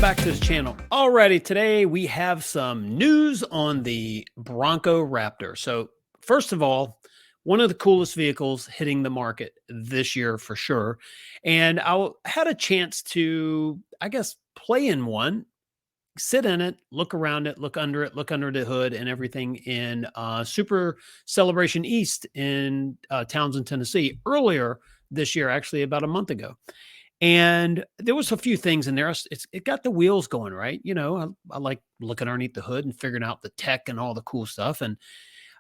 Welcome back to the channel. Alrighty, today we have some news on the Bronco Raptor. So first of all, one of the coolest vehicles hitting the market this year for sure. And I had a chance to, I guess, play in one, sit in it, look around it, look under the hood and everything in Super Celebration East in Townsend, Tennessee earlier this year, actually about a month ago. And there was a few things in there. It got the wheels going, right? You know, I like looking underneath the hood and figuring out the tech and all the cool stuff. And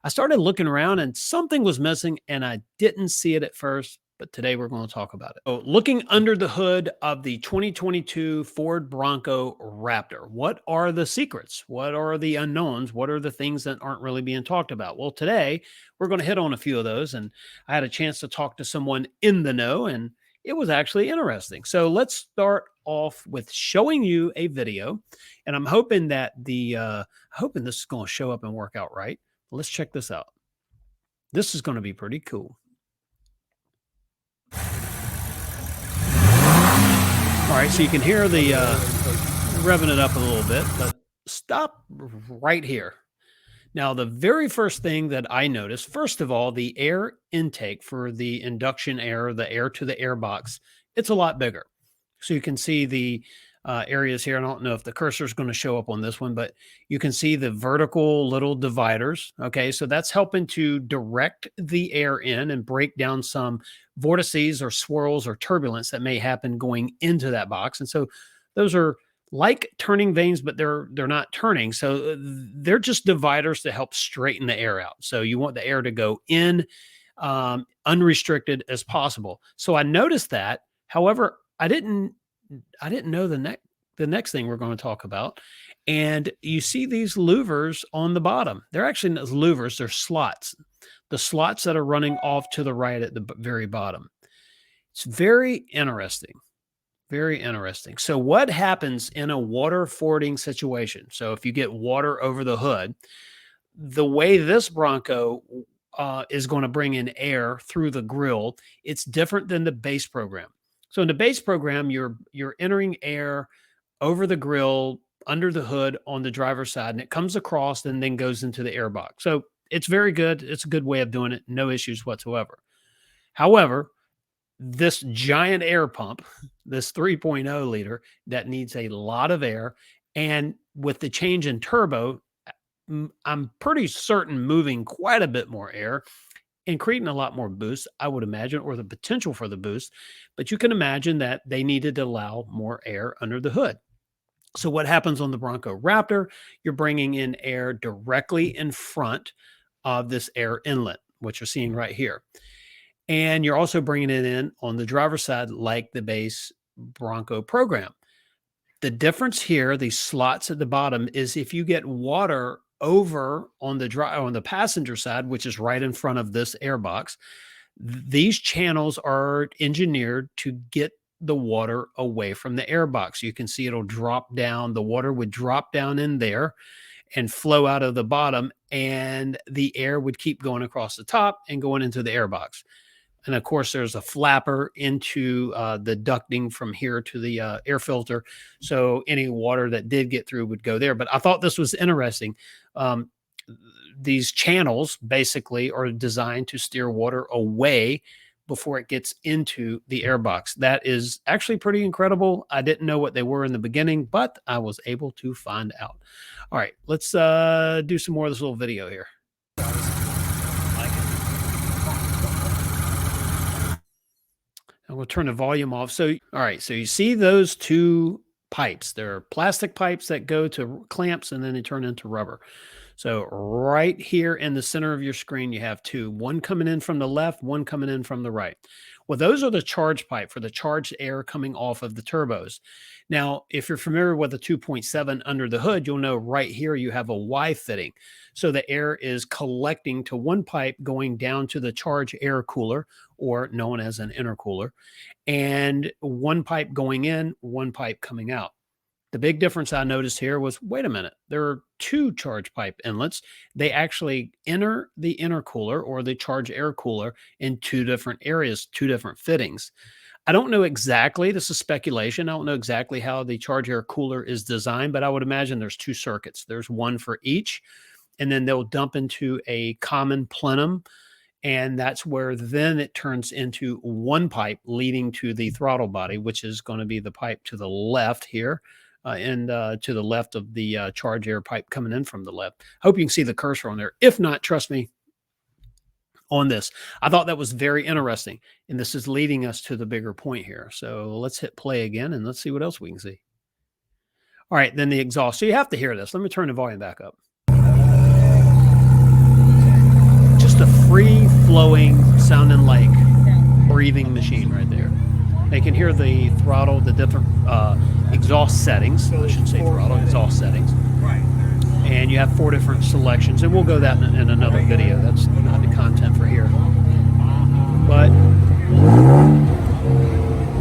I started looking around and something was missing and I didn't see it at first, but today we're going to talk about it. So looking under the hood of the 2022 Ford Bronco Raptor, what are the secrets? What are the unknowns? What are the things that aren't really being talked about? Well, today we're going to hit on a few of those. And I had a chance to talk to someone in the know, and it was actually interesting. So let's start off with showing you a video, and I'm hoping that hoping this is going to show up and work out right. Let's check this out. This is going to be pretty cool. All right, so you can hear the revving it up a little bit, but stop right here. Now, the very first thing that I noticed, first of all, the air intake for the induction air, the air to the air box, it's a lot bigger. So you can see the areas here. I don't know if the cursor is going to show up on this one, but you can see the vertical little dividers. Okay, so that's helping to direct the air in and break down some vortices or swirls or turbulence that may happen going into that box. And so those are like turning vanes, but they're not turning. So they're just dividers to help straighten the air out. So you want the air to go in unrestricted as possible. So I noticed that. However, I didn't know the next thing we're going to talk about. And you see these louvers on the bottom. They're actually not louvers, they're slots. The slots that are running off to the right at the very bottom. It's very interesting. Very interesting. So what happens in a water fording situation? So if you get water over the hood, the way this Bronco is going to bring in air through the grill, it's different than the base program. So in the base program, you're entering air over the grill, under the hood on the driver's side, and it comes across and then goes into the air box. So it's very good. It's a good way of doing it. No issues whatsoever. However, this giant air pump, this 3.0 liter that needs a lot of air, and with the change in turbo, I'm pretty certain moving quite a bit more air and creating a lot more boost, I would imagine, or the potential for the boost. But you can imagine that they needed to allow more air under the hood. So what happens on the Bronco Raptor? You're bringing in air directly in front of this air inlet, which you're seeing right here. And you're also bringing it in on the driver's side like the base Bronco program. The difference here, these slots at the bottom, is if you get water over on the passenger side, which is right in front of this air box, these channels are engineered to get the water away from the air box. You can see it'll drop down. The water would drop down in there and flow out of the bottom, and the air would keep going across the top and going into the air box. And of course, there's a flapper into the ducting from here to the air filter. So any water that did get through would go there. But I thought this was interesting. These channels basically are designed to steer water away before it gets into the air box. That is actually pretty incredible. I didn't know what they were in the beginning, but I was able to find out. All right, let's do some more of this little video here. And we'll turn the volume off. So, all right, so you see those two pipes. They're plastic pipes that go to clamps and then they turn into rubber. So right here in the center of your screen, you have two, one coming in from the left, one coming in from the right. Well, those are the charge pipe for the charged air coming off of the turbos. Now, if you're familiar with the 2.7 under the hood, you'll know right here you have a Y fitting. So the air is collecting to one pipe going down to the charge air cooler, or known as an intercooler, and one pipe going in, one pipe coming out. The big difference I noticed here was, wait a minute, there are two charge pipe inlets. They actually enter the intercooler or the charge air cooler in two different areas, two different fittings. I don't know exactly, this is speculation. I don't know exactly how the charge air cooler is designed, but I would imagine there's 2 circuits. There's one for each, and then they'll dump into a common plenum, and that's where then it turns into one pipe leading to the throttle body, which is going to be the pipe to the left here, and to the left of the charge air pipe coming in from the left. Hope you can see the cursor on there. If not, trust me on this. I thought that was very interesting, and this is leading us to the bigger point here. So let's hit play again, and let's see what else we can see. All right, then the exhaust. So you have to hear this. Let me turn the volume back up. Just a free-flowing, sounding like breathing machine right there. They can hear the throttle, the different exhaust settings. I should say throttle, exhaust settings. And you have 4 different selections, and we'll go that in another video. That's not the content for here. But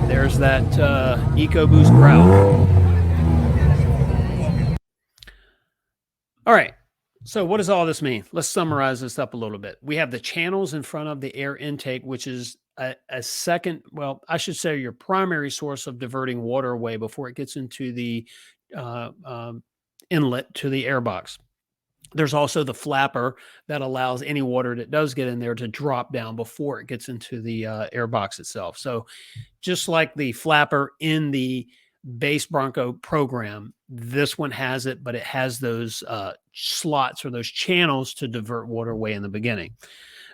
there's that EcoBoost growl. All right. So what does all this mean? Let's summarize this up a little bit. We have the channels in front of the air intake, which is a second, well, I should say your primary source of diverting water away before it gets into the uh, um, inlet to the air box. There's also the flapper that allows any water that does get in there to drop down before it gets into the air box itself. So just like the flapper in the base Bronco program, this one has it, but it has those slots or those channels to divert water away in the beginning.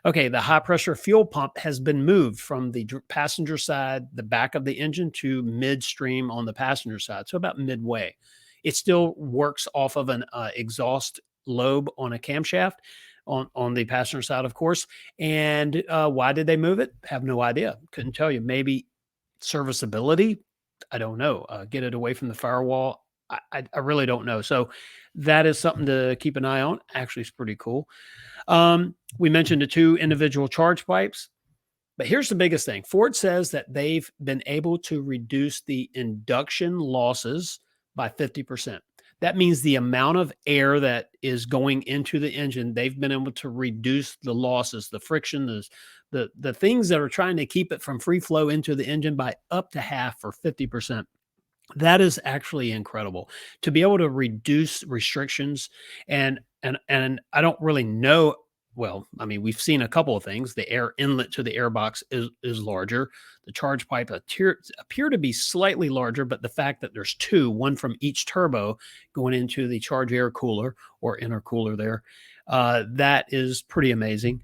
Okay, the high pressure fuel pump has been moved from the passenger side, the back of the engine, to midstream on the passenger side, so about midway. It still works off of an exhaust lobe on a camshaft on the passenger side, of course. And why did they move it? Have no idea. Couldn't tell you. Maybe serviceability. I don't know. Get it away from the firewall. I really don't know. So that is something to keep an eye on. Actually, it's pretty cool. We mentioned the 2 individual charge pipes, but here's the biggest thing. Ford says that they've been able to reduce the induction losses by 50%. That means the amount of air that is going into the engine, they've been able to reduce the losses, the friction, the things that are trying to keep it from free flow into the engine by up to half or 50%. That is actually incredible to be able to reduce restrictions. And I don't really know. Well, I mean, we've seen a couple of things. The air inlet to the airbox is larger. The charge pipe appear to be slightly larger, but the fact that there's 2, one from each turbo going into the charge air cooler or intercooler there, that is pretty amazing.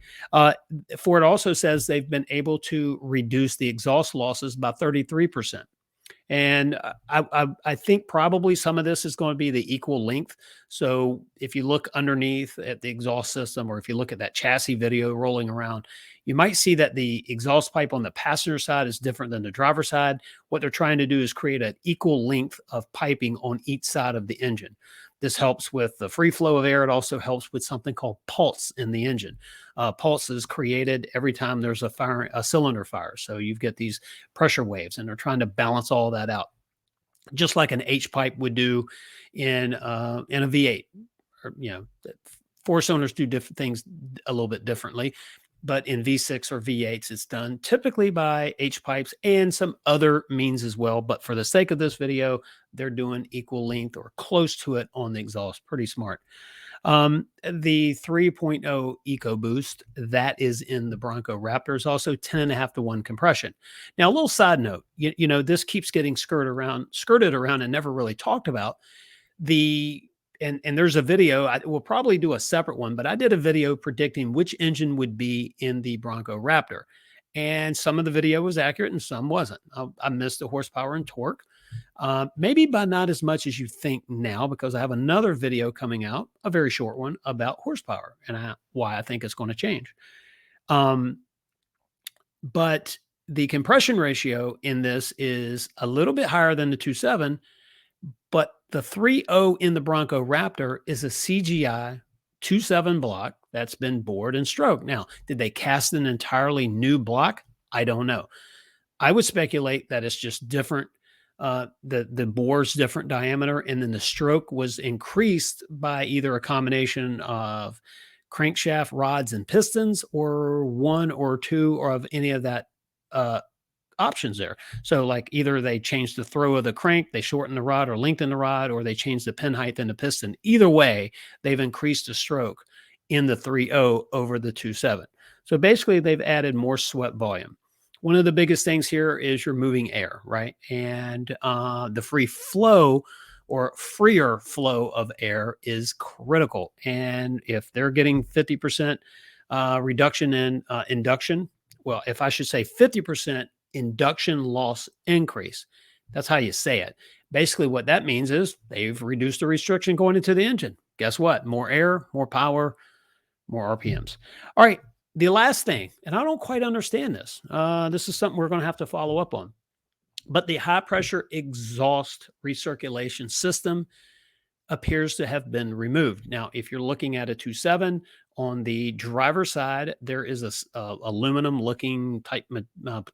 Ford also says they've been able to reduce the exhaust losses by 33%. And I think probably some of this is going to be the equal length. So if you look underneath at the exhaust system, or if you look at that chassis video rolling around, you might see that the exhaust pipe on the passenger side is different than the driver's side. What they're trying to do is create an equal length of piping on each side of the engine. This helps with the free flow of air. It also helps with something called pulse in the engine. Pulse is created every time there's a cylinder fire. So you get these pressure waves, and they're trying to balance all that out, just like an H pipe would do in a V8. Or, 4 cylinders do different things a little bit differently. But in V6 or V8s, it's done typically by H pipes and some other means as well. But for the sake of this video, they're doing equal length or close to it on the exhaust. Pretty smart. The 3.0 EcoBoost, that is in the Bronco Raptor, is also 10.5 to 1 compression. Now, a little side note, this keeps getting skirted around and never really talked about. And there's a video, we'll probably do a separate one, but I did a video predicting which engine would be in the Bronco Raptor. And some of the video was accurate and some wasn't. I missed the horsepower and torque, maybe by not as much as you think now, because I have another video coming out, a very short one, about horsepower and why I think it's going to change. But the compression ratio in this is a little bit higher than the 2.7, but the 3.0 in the Bronco Raptor is a CGI 2.7 block that's been bored and stroked. Now, did they cast an entirely new block? I don't know. I would speculate that it's just different. The bore's different diameter, and then the stroke was increased by either a combination of crankshaft rods and pistons, or 1 or 2, or of any of that options there. So like either they change the throw of the crank, they shorten the rod or lengthen the rod, or they change the pin height in the piston. Either way, they've increased the stroke in the 3.0 over the 2.7. So basically, they've added more swept volume. One of the biggest things here is you're moving air, right? And the free flow or freer flow of air is critical. And if they're getting 50% reduction in induction, well, if I should say 50% induction loss increase, that's how you say it. Basically, what that means is they've reduced the restriction going into the engine. Guess what? More air, more power, more RPMs. All right. The last thing, and I don't quite understand this. This is something we're going to have to follow up on. But the high pressure exhaust recirculation system appears to have been removed. Now, if you're looking at a 2.7 on the driver's side, there is a aluminum looking type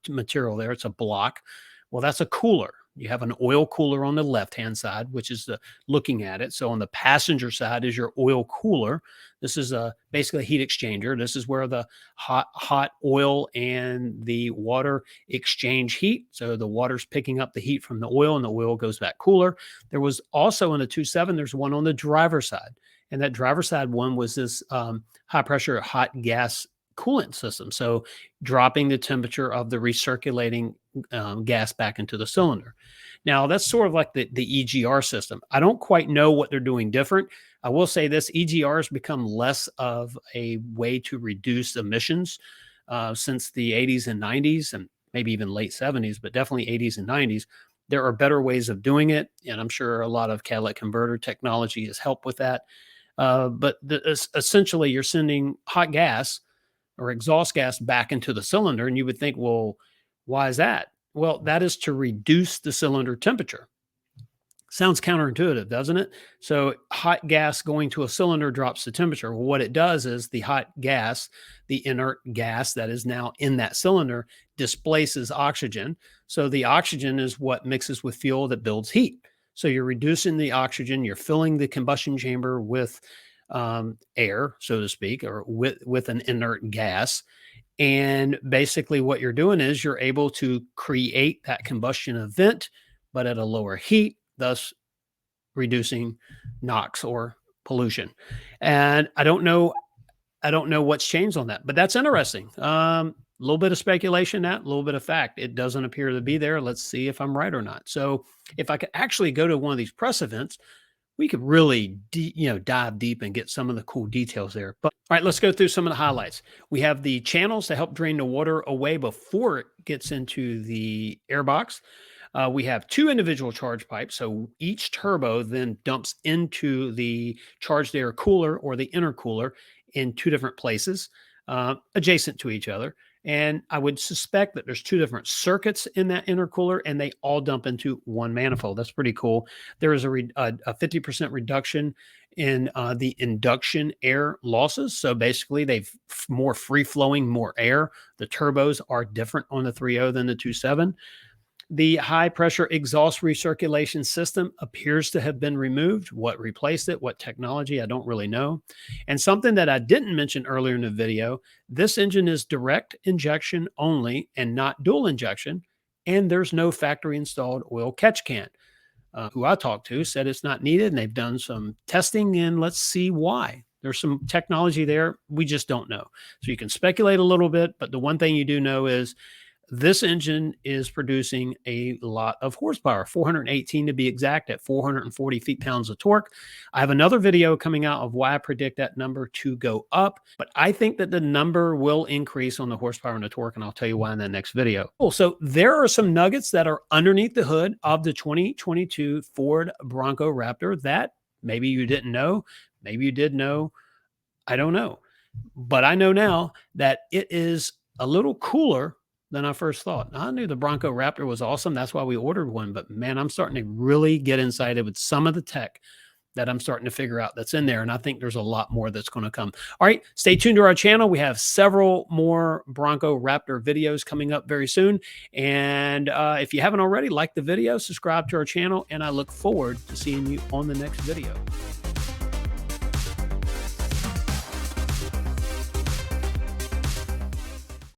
material there. It's a block. Well, that's a cooler. You have an oil cooler on the left-hand side, which is the looking at it. So on the passenger side is your oil cooler. This is basically a heat exchanger. This is where the hot oil and the water exchange heat. So the water's picking up the heat from the oil, and the oil goes back cooler. There was also in the 2.7, there's one on the driver's side. And that driver's side one was this high pressure hot gas coolant system. So dropping the temperature of the recirculating gas back into the cylinder. Now that's sort of like the EGR system. I don't quite know what they're doing different. I will say this: EGR has become less of a way to reduce emissions since the 80s and 90s, and maybe even late 70s, but definitely 80s and 90s. There are better ways of doing it, and I'm sure a lot of catalytic converter technology has helped with that. But essentially, you're sending hot gas or exhaust gas back into the cylinder. And you would think, well, why is that? Well, that is to reduce the cylinder temperature. Sounds counterintuitive, doesn't it? So hot gas going to a cylinder drops the temperature. Well, what it does is the hot gas, the inert gas that is now in that cylinder, displaces oxygen. So the oxygen is what mixes with fuel that builds heat. So you're reducing the oxygen, you're filling the combustion chamber with air, so to speak, or with an inert gas. And basically what you're doing is you're able to create that combustion event, but at a lower heat, thus reducing NOx or pollution. And I don't know what's changed on that, but that's interesting. A little bit of speculation, that a little bit of fact. It doesn't appear to be there. Let's see if I'm right or not. So if I could actually go to one of these press events, we could really dive deep and get some of the cool details there. But all right, let's go through some of the highlights. We have the channels to help drain the water away before it gets into the airbox. We have two individual charge pipes. So each turbo then dumps into the charged air cooler or the intercooler in two different places adjacent to each other. And I would suspect that there's two different circuits in that intercooler, and they all dump into one manifold. That's pretty cool. There is a 50% reduction in the induction air losses. So basically, they've more free-flowing, more air. The turbos are different on the 3.0 than the 2.7. The high pressure exhaust recirculation system appears to have been removed. What replaced it? What technology? I don't really know. And something that I didn't mention earlier in the video, this engine is direct injection only and not dual injection. And there's no factory installed oil catch can. Who I talked to said it's not needed, and they've done some testing, and let's see why. There's some technology there. We just don't know. So you can speculate a little bit, but the one thing you do know is this engine is producing a lot of horsepower, 418 to be exact, at 440 feet-pounds of torque. I have another video coming out of why I predict that number to go up, but I think that the number will increase on the horsepower and the torque, and I'll tell you why in the next video. Cool. So there are some nuggets that are underneath the hood of the 2022 Ford Bronco Raptor that maybe you didn't know, maybe you did know, I don't know. But I know now that it is a little cooler than I first thought. I knew the Bronco Raptor was awesome. That's why we ordered one. But man, I'm starting to really get excited with some of the tech that I'm starting to figure out that's in there. And I think there's a lot more that's going to come. All right, stay tuned to our channel. We have several more Bronco Raptor videos coming up very soon. And if you haven't already, like the video, subscribe to our channel, and I look forward to seeing you on the next video.